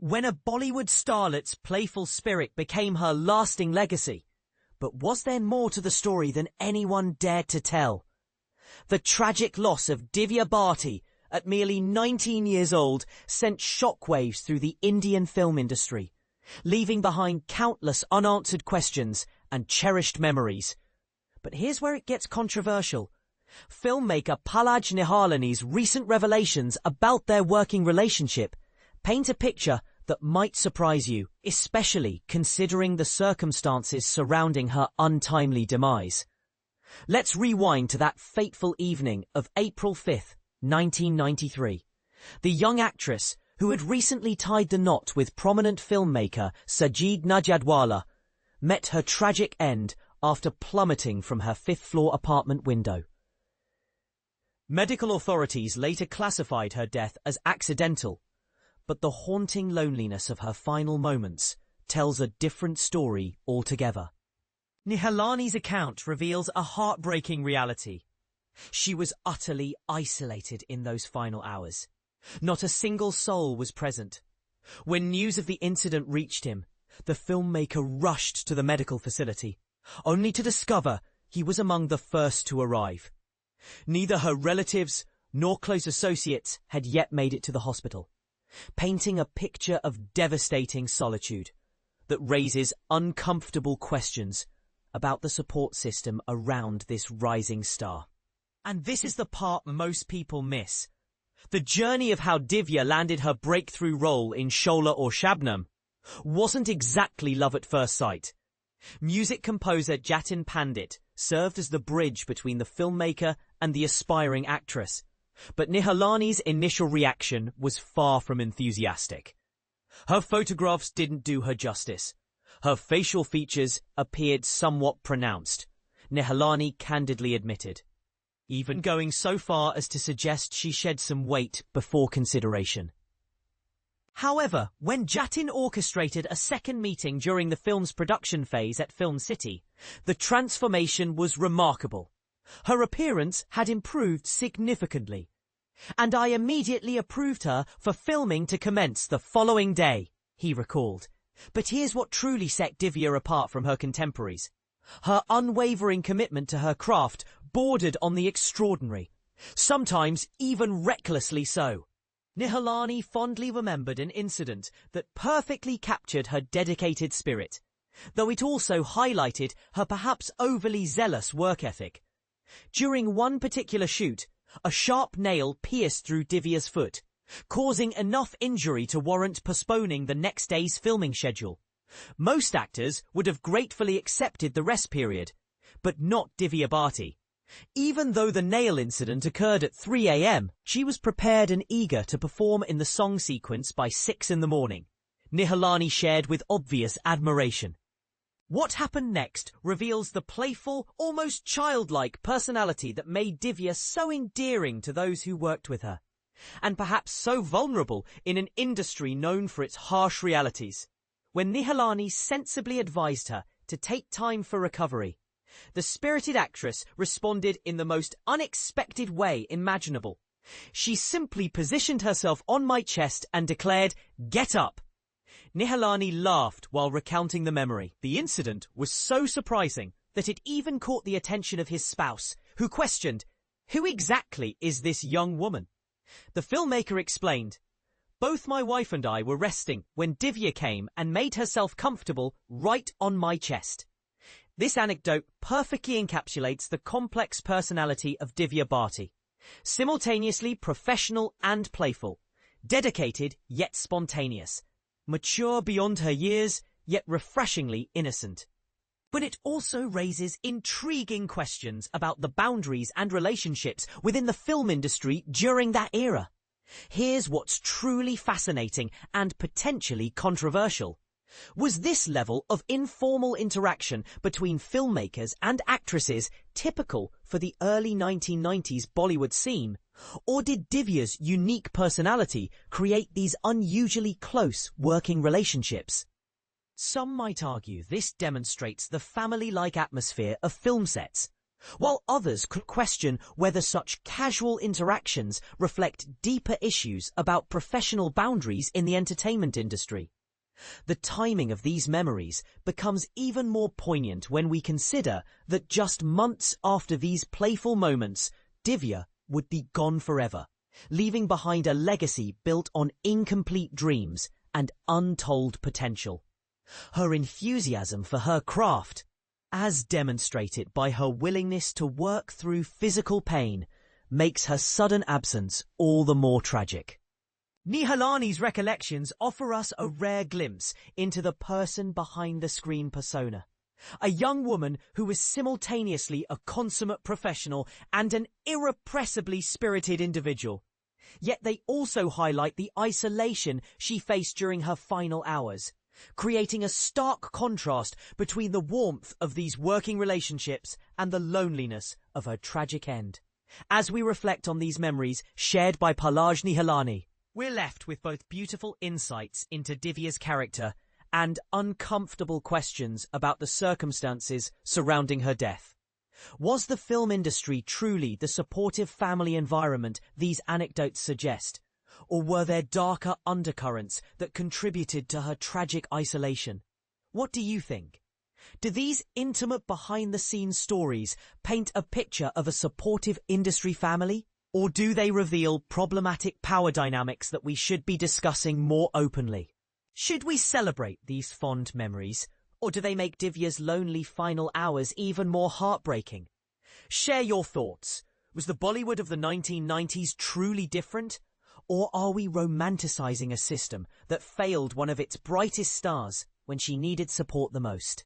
When a Bollywood starlet's playful spirit became her lasting legacy. But was there more to the story than anyone dared to tell? The tragic loss of Divya Bharti at merely 19 years old sent shockwaves through the Indian film industry, leaving behind countless unanswered questions and cherished memories. But here's where it gets controversial. Filmmaker Pahlaj Nihalani's recent revelations about their working relationship paint a picture that might surprise you, especially considering the circumstances surrounding her untimely demise. Let's rewind to that fateful evening of April 5th, 1993. The young actress, who had recently tied the knot with prominent filmmaker Sajid Najadwala, met her tragic end after plummeting from her fifth-floor apartment window. Medical authorities later classified her death as accidental, but the haunting loneliness of her final moments tells a different story altogether. Nihalani's account reveals a heartbreaking reality. She was utterly isolated in those final hours. Not a single soul was present. When news of the incident reached him, the filmmaker rushed to the medical facility, only to discover he was among the first to arrive. Neither her relatives nor close associates had yet made it to the hospital, painting a picture of devastating solitude that raises uncomfortable questions about the support system around this rising star. And this is the part most people miss. The journey of how Divya landed her breakthrough role in Shola Aur Shabnam wasn't exactly love at first sight. Music composer Jatin Pandit served as the bridge between the filmmaker and the aspiring actress, but Nihalani's initial reaction was far from enthusiastic. Her photographs didn't do her justice. Her facial features appeared somewhat pronounced, Nihalani candidly admitted, even going so far as to suggest she shed some weight before consideration. However, when Jatin orchestrated a second meeting during the film's production phase at Film City, the transformation was remarkable. Her appearance had improved significantly, and I immediately approved her for filming to commence the following day, he recalled. But here's what truly set Divya apart from her contemporaries. Her unwavering commitment to her craft bordered on the extraordinary, sometimes even recklessly so. Nihalani fondly remembered an incident that perfectly captured her dedicated spirit, though it also highlighted her perhaps overly zealous work ethic. During one particular shoot, a sharp nail pierced through Divya's foot, causing enough injury to warrant postponing the next day's filming schedule. Most actors would have gratefully accepted the rest period, but not Divya Bharti. Even though the nail incident occurred at 3 a.m., she was prepared and eager to perform in the song sequence by 6 in the morning. Nihalani shared with obvious admiration. What happened next reveals the playful, almost childlike personality that made Divya so endearing to those who worked with her, and perhaps so vulnerable in an industry known for its harsh realities. When Nihalani sensibly advised her to take time for recovery, the spirited actress responded in the most unexpected way imaginable. She simply positioned herself on my chest and declared, "Get up." Nihalani laughed while recounting the memory. The incident was so surprising that it even caught the attention of his spouse, who questioned, "Who exactly is this young woman?" The filmmaker explained, "Both my wife and I were resting when Divya came and made herself comfortable right on my chest." This anecdote perfectly encapsulates the complex personality of Divya Bharti, simultaneously professional and playful, dedicated yet spontaneous, mature beyond her years yet refreshingly innocent. But it also raises intriguing questions about the boundaries and relationships within the film industry during that era. Here's what's truly fascinating and potentially controversial. Was this level of informal interaction between filmmakers and actresses typical for the early 1990s Bollywood scene? Or did Divya's unique personality create these unusually close working relationships? Some might argue this demonstrates the family-like atmosphere of film sets, while others could question whether such casual interactions reflect deeper issues about professional boundaries in the entertainment industry. The timing of these memories becomes even more poignant when we consider that just months after these playful moments, Divya would be gone forever, leaving behind a legacy built on incomplete dreams and untold potential. Her enthusiasm for her craft, as demonstrated by her willingness to work through physical pain, makes her sudden absence all the more tragic. Nihalani's recollections offer us a rare glimpse into the person behind the screen persona. A young woman who is simultaneously a consummate professional and an irrepressibly spirited individual. Yet they also highlight the isolation she faced during her final hours, creating a stark contrast between the warmth of these working relationships and the loneliness of her tragic end. As we reflect on these memories shared by Pahlaj Nihalani, we're left with both beautiful insights into Divya's character and uncomfortable questions about the circumstances surrounding her death. Was the film industry truly the supportive family environment these anecdotes suggest? Or were there darker undercurrents that contributed to her tragic isolation? What do you think? Do these intimate behind-the-scenes stories paint a picture of a supportive industry family? Or do they reveal problematic power dynamics that we should be discussing more openly? Should we celebrate these fond memories, or do they make Divya's lonely final hours even more heartbreaking? Share your thoughts. Was the Bollywood of the 1990s truly different? Or are we romanticizing a system that failed one of its brightest stars when she needed support the most?